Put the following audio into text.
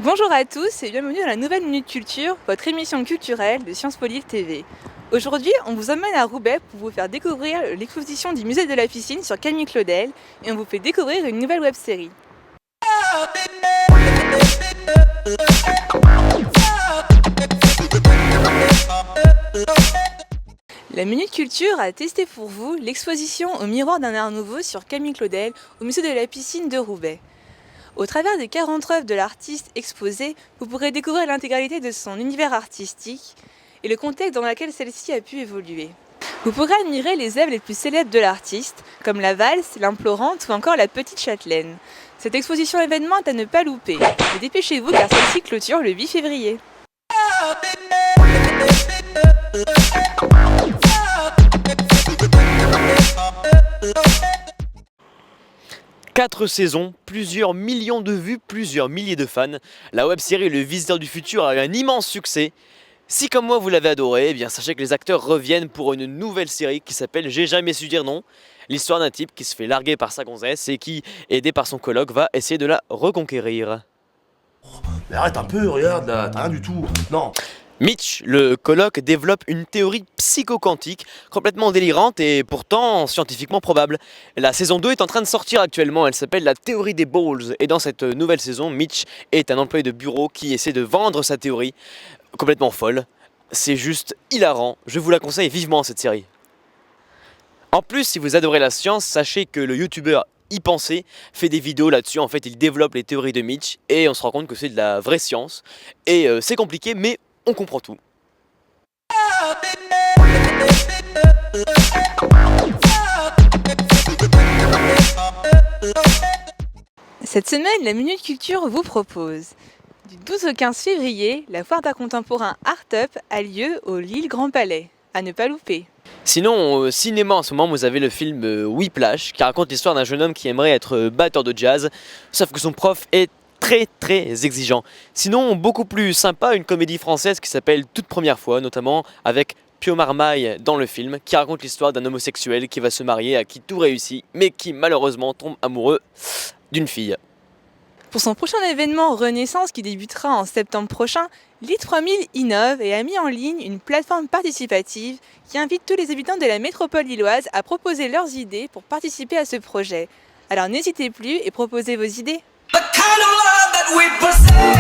Bonjour à tous et bienvenue dans la nouvelle Minute Culture, votre émission culturelle de Sciences Po Lille TV. Aujourd'hui, on vous emmène à Roubaix pour vous faire découvrir l'exposition du musée de la piscine sur Camille Claudel et on vous fait découvrir une nouvelle web-série. La Minute Culture a testé pour vous l'exposition au miroir d'un art nouveau sur Camille Claudel au musée de la piscine de Roubaix. Au travers des 40 œuvres de l'artiste exposées, vous pourrez découvrir l'intégralité de son univers artistique et le contexte dans lequel celle-ci a pu évoluer. Vous pourrez admirer les œuvres les plus célèbres de l'artiste, comme la valse, l'implorante ou encore la petite châtelaine. Cette exposition événement est à ne pas louper. Mais dépêchez-vous car celle-ci clôture le 8 février. Quatre saisons, plusieurs millions de vues, plusieurs milliers de fans. La web-série Le Visiteur du Futur a eu un immense succès. Si comme moi vous l'avez adoré, eh bien sachez que les acteurs reviennent pour une nouvelle série qui s'appelle J'ai jamais su dire non. L'histoire d'un type qui se fait larguer par sa gonzesse et qui, aidé par son coloc, va essayer de la reconquérir. Mais arrête un peu, regarde là, t'as rien du tout. Non. Mitch, le coloc, développe une théorie psychoquantique complètement délirante et pourtant scientifiquement probable. La saison 2 est en train de sortir actuellement, elle s'appelle la théorie des balls. Et dans cette nouvelle saison, Mitch est un employé de bureau qui essaie de vendre sa théorie, complètement folle. C'est juste hilarant, je vous la conseille vivement cette série. En plus, si vous adorez la science, sachez que le youtubeur Y Penser fait des vidéos là-dessus. En fait, il développe les théories de Mitch et on se rend compte que c'est de la vraie science. Et c'est compliqué, mais on comprend tout. Cette semaine, la Minute Culture vous propose du 12 au 15 février, la foire d'art contemporain Art Up a lieu au Lille Grand Palais. À ne pas louper. Sinon, au cinéma en ce moment, vous avez le film Whiplash qui raconte l'histoire d'un jeune homme qui aimerait être batteur de jazz, sauf que son prof est très exigeant. Sinon, beaucoup plus sympa, une comédie française qui s'appelle Toute première fois, notamment avec Pio Marmaille dans le film, qui raconte l'histoire d'un homosexuel qui va se marier, à qui tout réussit, mais qui malheureusement tombe amoureux d'une fille. Pour son prochain événement Renaissance qui débutera en septembre prochain, l'I3000 innove et a mis en ligne une plateforme participative qui invite tous les habitants de la métropole lilloise à proposer leurs idées pour participer à ce projet. Alors n'hésitez plus et proposez vos idées. The kind of love that we possess.